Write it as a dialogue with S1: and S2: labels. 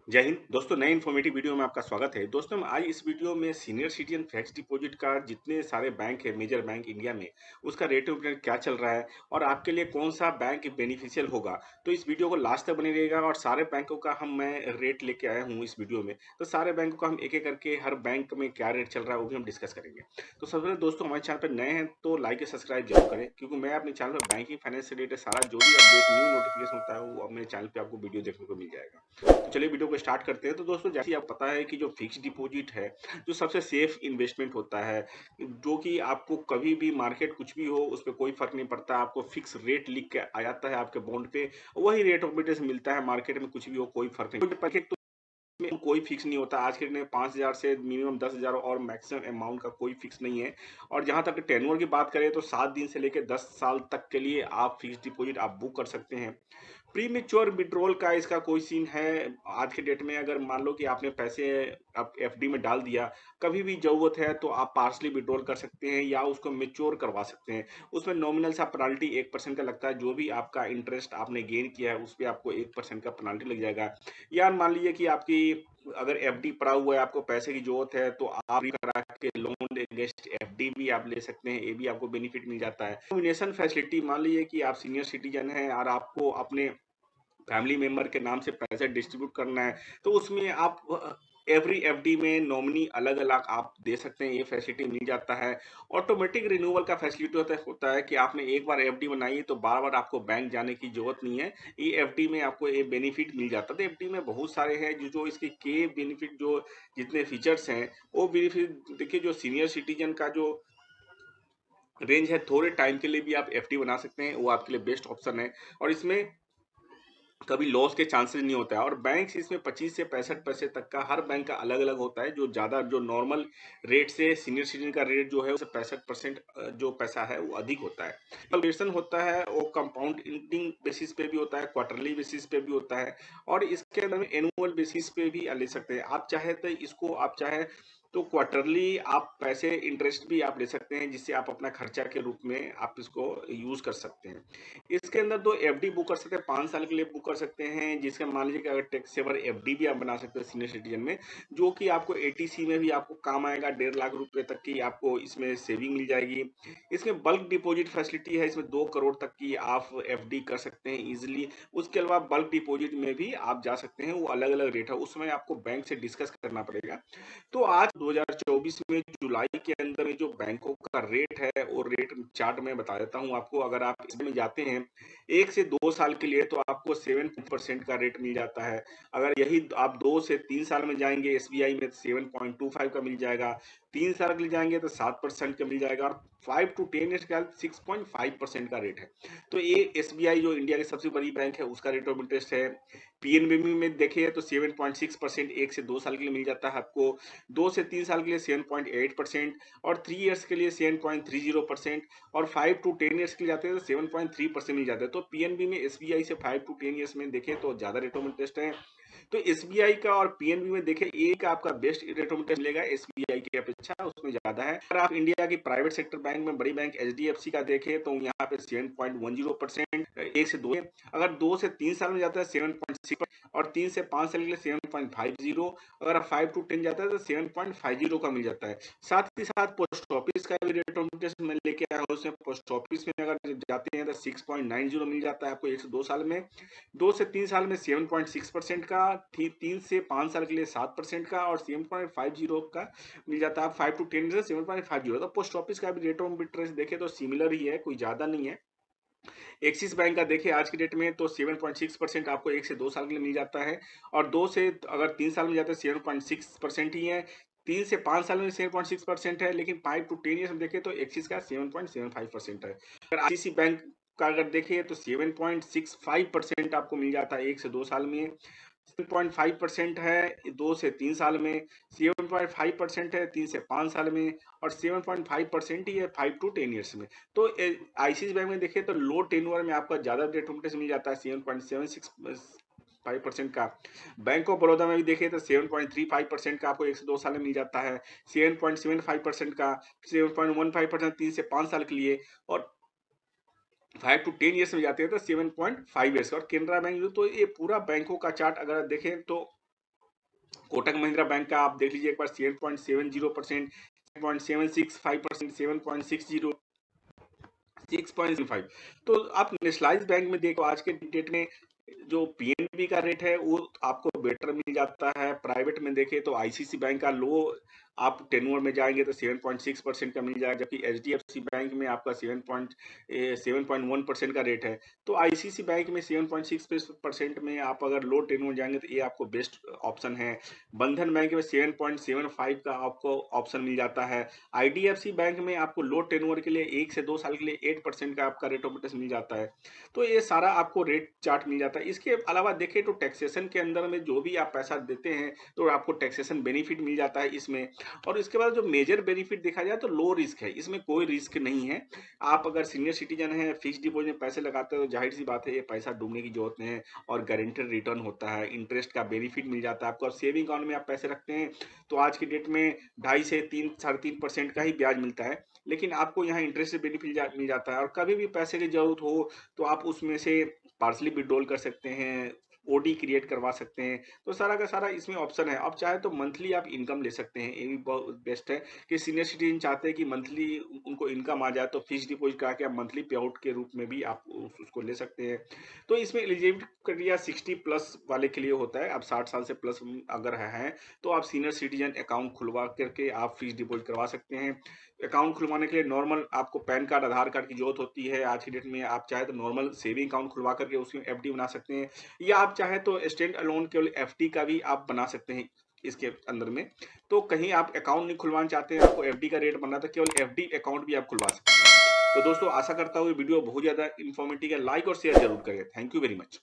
S1: जय हिंद दोस्तों, नए इन्फॉर्मेटिव वीडियो में आपका स्वागत है। दोस्तों, हम आज इस वीडियो में सीनियर सिटीजन फिक्स्ड डिपॉजिट का जितने सारे बैंक है, मेजर बैंक इंडिया में, उसका रेट ऑफ रिटर्न क्या चल रहा है और आपके लिए कौन सा बैंक बेनिफिशियल होगा। तो इस वीडियो को लास्ट तक बने रहिएगा और सारे बैंकों का मैं रेट लेके आया हूँ इस वीडियो में। तो सारे बैंकों का हम एक-एक करके हर बैंक में क्या रेट चल रहा है वो भी हम डिस्कस करेंगे। तो सबसे पहले दोस्तों, हमारे चैनल पर नए हैं तो लाइक या सब्सक्राइब जरूर करें, क्योंकि मैं अपने चैनल पर बैंकिंग फाइनेंस से रिलेटेड सारा जो भी अपडेट न्यू नोटिफिकेशन होता है वो मेरे चैनल पे आपको वीडियो देखने को मिल जाएगा। तो चलिए वीडियो को स्टार्ट करते हैं। तो दोस्तों, जैसे ही आपको पता है कि जो फिक्स्ड डिपॉजिट है, जो सबसे सेफ इन्वेस्टमेंट होता है, जो कि आपको कभी भी मार्केट कुछ भी हो, उस पे कोई फ़र्क नहीं पड़ता, आपको फिक्स रेट लिख के आ जाता है आपके बॉन्ड पे, वही रेट ऑफ रिटर्न मिलता है मार्केट में, कुछ भी हो कोई फ़र्क नहीं पड़ता। में कोई फिक्स नहीं होता। आज के डेट में 5,000 से मिनिमम 10,000 और मैक्सिमम अमाउंट का कोई फिक्स नहीं है। और जहाँ तक टेन्योर की बात करें तो 7 दिन से लेके 10 साल तक के लिए आप फिक्स्ड डिपॉजिट आप बुक कर सकते हैं। प्रीमेच्योर विथड्रॉल का इसका कोई सीन है, आज के डेट में अगर मान लो कि आपने पैसे आप एफडी में डाल दिया, कभी भी ज़रूरत है तो आप पार्शली विथड्रॉल कर सकते हैं या उसको मैच्योर करवा सकते हैं। उसमें नॉमिनल सा पेनल्टी 1% का लगता है, जो भी आपका इंटरेस्ट आपने गेन किया है, उस पे आपको 1% का पेनल्टी लग जाएगा। या मान लीजिए कि आपकी अगर एफडी पड़ा हुआ है, आपको पैसे की ज़रूरत है, तो आप करा के लोन अगेंस्ट एफडी भी आप ले सकते हैं, ये भी आपको बेनिफिट मिल जाता है। नॉमिनेशन फैसिलिटी, मान लीजिए कि आप सीनियर सिटीज़न हैं और आपको अपने फैमिली मेंबर के नाम से पैसे डिस्ट्रीब्यूट करना है, तो उसमें आप एवरी एफडी में नॉमिनी अलग-अलग आप दे सकते हैं, ये फैसिलिटी मिल जाता है। ऑटोमेटिक रिन्यूअल का फैसिलिटी होता है कि आपने एक बार एफडी बनाई है, तो बार-बार आपको बैंक जाने की ज़रूरत नहीं है। ये एफडी में आपको ये बेनिफिट मिल जाता है। तो एफडी में बहुत सारे हैं जो इसके के बेनिफिट, जो जितने फीचर्स हैं, वो बेनिफिट देखिए। जो सीनियर सिटीज़न का जो रेंज है, थोड़े टाइम के लिए भी आप एफडी बना सकते हैं, वो आपके लिए बेस्ट ऑप्शन है। और इसमें कभी लॉस के चांसेस नहीं होता है। और बैंक इसमें 25 से 65 पैसे तक का, हर बैंक का अलग-अलग होता है। जो ज़्यादा, जो नॉर्मल रेट से सीनियर सिटीजन का रेट जो है, उससे 65% जो पैसा है वो अधिक होता है। कैलकुलेशन होता है वो कंपाउंडिंग बेसिस पे भी होता है, क्वार्टरली बेसिस पे भी होता है, और इसके अंदर में एनुअल बेसिस पे भी ले सकते हैं। आप चाहे तो इसको, आप चाहे तो क्वार्टरली आप पैसे इंटरेस्ट भी आप ले सकते हैं, जिससे आप अपना खर्चा के रूप में आप इसको यूज़ कर सकते हैं। इसके अंदर 2 एफडी बुक कर सकते हैं, 5 साल के लिए बुक कर सकते हैं, जिसका मान लीजिए कि अगर टैक्स सेवर एफडी भी आप बना सकते हैं सीनियर सिटीजन में, जो कि आपको एटीसी में भी आपको काम आएगा। 1.5 लाख रुपए तक की आपको इसमें सेविंग मिल जाएगी। इसमें बल्क डिपॉजिट फैसिलिटी है, इसमें 2 करोड़ तक की आप एफडी कर सकते हैं ईज़िली। उसके अलावा बल्क डिपॉजिट में भी आप जा सकते हैं, वो अलग-अलग रेट है, उसमें आपको बैंक से डिस्कस करना पड़ेगा। तो आज 2024 में जुलाई के अंदर में जो बैंकों का रेट है, वो रेट चार्ट मैं बता देता हूँ आपको। अगर आप इसमें जाते हैं 1 से 2 साल के लिए, तो आपको 7% का रेट मिल जाता है। अगर यही आप 2 से 3 साल में जाएँगे एसबीआई में, तो 7.25 का मिल जाएगा। 3 साल के लिए जाएँगे तो 7% का मिल जाएगा, और 5 टू 10 ईयर्स का 6.5% का रेट है। तो ये एसबीआई जो इंडिया की सबसे बड़ी बैंक है, उसका रेट ऑफ इंटरेस्ट है। पीएनबी में देखें तो 7.6% 1 से 2 साल के लिए मिल जाता है आपको। 2 से 3 साल के लिए 7.8%, और 3 इयर्स के लिए 7.30%, और 5 टू 10 इयर्स के लिए जाते हैं तो 7.3% मिल जाता है। तो पीएनबी में एसबीआई से 5 टू 10 इयर्स में देखें तो ज़्यादा रेट ऑफ इंटरेस्ट है। तो एसबीआई का और पीएनबी में देखें, एक आपका बेस्ट रेट ऑफ इंटरेस्ट मिलेगा एसबीआई की अपेक्षा, उसमें ज़्यादा है। अगर आप इंडिया की प्राइवेट सेक्टर बैंक में बड़ी बैंक एचडीएफसी का देखें, तो यहाँ पे 7.10%, 1 से 2 है। अगर 2 से 3 साल में जाता है 7.6, और 3 से 5 साल के लिए 7.50। अगर आप 5 टू 10 जाता है तो 7.50 का मिल जाता है। साथ ही साथ पोस्ट ऑफिस का भी रेट ऑफ इंटरेस्ट मैं लेके आया हूँ। उसमें पोस्ट ऑफिस में अगर जाते हैं तो 6.90 मिल जाता है आपको 1 से 2 साल में। 2 से 3 साल में 7.6% का, 3 से 5 साल के लिए 7% का, और 7.50 का मिल जाता है। 5 टू 10 से 7.50। तो पोस्ट ऑफिस का भी रेट ऑफ इंटरेस्ट देखें तो सिमिलर ही है, कोई ज़्यादा नहीं है। एक्सिस बैंक का देखिए आज की डेट में तो 7.6% आपको 1 से 2 साल के लिए मिल जाता है, और 2 से अगर 3 साल में जाता है 7.6% ही है। 3 से 5 साल में 7.6% है, लेकिन 5 टू 10 ईयर्स में देखें तो एक्सिस का 7.75% है। अगर आईसीआईसी बैंक का अगर देखें तो 7.65% आपको मिल जाता है 1 से 2 साल में। 7.5% है 2 से 3 साल में, 7.5% है 3 से 5 साल में, और 7.5% ही है 5 टू 10 ईयर्स में। तो आईसीआईसी बैंक में देखिए तो लो टेन्योर में आपका ज़्यादा रेट ऑफ इंटरेस्ट मिल जाता है 7.75% का। बैंक ऑफ बड़ौदा में भी देखें तो 7.35% का आपको 1 से 2 साल में मिल जाता है, 7.75% का, 7.15% 3 से 5 साल के लिए, और 5 टू 10 ईयर्स में जाते हैं तो 7.5 ईयर्स का। और केनरा बैंक जो, तो ये पूरा बैंकों का चार्ट अगर देखें तो कोटक महिंद्रा बैंक का आप देख लीजिए एक बार 7.70%, 7.765%, 7.60, 6.5। तो आप नेशनलाइज बैंक में देखो आज के डेट में जो पीएनबी का रेट है वो आपको बेटर मिल जाता है। प्राइवेट में देखें तो आईसीसी बैंक का लो आप टेन्योर में जाएंगे तो 7.6% का मिल जाएगा, जबकि एचडीएफसी बैंक में आपका 7.1% का रेट है। तो आईसीसी बैंक में 7.6% में आप अगर लो टेन्योर जाएंगे तो ये आपको बेस्ट ऑप्शन है। बंधन बैंक में 7.75 का आपको ऑप्शन मिल जाता है। आईडीएफसी बैंक में आपको लो टेन्योर के लिए 1 से 2 साल के लिए 8% का आपका रेट ऑफ इंटरेस्ट मिल जाता है। तो ये सारा आपको रेट चार्ट मिल जाता है। इसके अलावा देखें तो टैक्सेशन के अंदर में जो भी आप पैसा देते हैं तो आपको टैक्सेशन बेनिफिट मिल जाता है इसमें। और इसके बाद जो मेजर बेनिफिट देखा जाए तो लो रिस्क है, इसमें कोई रिस्क नहीं है। आप अगर सीनियर सिटीजन हैं, फिक्स डिपॉजिट में पैसे लगाते हो तो जाहिर सी बात है ये पैसा डूबने की जरूरत नहीं है और गारंटेड रिटर्न होता है, इंटरेस्ट का बेनिफिट मिल जाता है आपको। और सेविंग अकाउंट में आप पैसे रखते हैं तो आज की डेट में 2.5 से 3, 3.5% का ही ब्याज मिलता है, लेकिन आपको यहाँ इंटरेस्ट से बेनिफिट मिल जाता है। और कभी भी पैसे की जरूरत हो तो आप उसमें से पार्सली विड्रॉल कर सकते हैं, ओडी क्रिएट करवा सकते हैं। तो सारा का सारा इसमें ऑप्शन है। अब चाहे तो मंथली आप इनकम ले सकते हैं, ये भी बहुत बेस्ट है कि सीनियर सिटीजन चाहते हैं कि मंथली उनको इनकम आ जाए तो फिक्स डिपॉजिट करा के आप मंथली पे आउट के रूप में भी आप उसको ले सकते हैं। तो इसमें एलिजिबिलिटी क्राइटेरिया 60 प्लस वाले के लिए होता है। आप 60 साल से प्लस अगर हैं तो आप सीनियर सिटीजन अकाउंट खुलवा करके आप फिक्स डिपॉजिट करवा सकते हैं। अकाउंट खुलवाने के लिए नॉर्मल आपको पैन कार्ड, आधार कार्ड की जरूरत होती है। आज की डेट में आप चाहे तो नॉर्मल सेविंग अकाउंट खुलवा करके उसमें एफडी बना सकते हैं, या आप चाहे तो स्टैंड अलोन केवल एफडी का भी आप बना सकते हैं इसके अंदर में। तो कहीं आप अकाउंट नहीं खुलवाना चाहते हैं, आपको एफडी का रेट बनना, तो केवल एफडी अकाउंट भी आप खुलवा सकते हैं। तो दोस्तों आशा करता हूँ ये वीडियो बहुत ज्यादा इन्फॉर्मेटिव है, लाइक और शेयर जरूर करें। Thank you very much.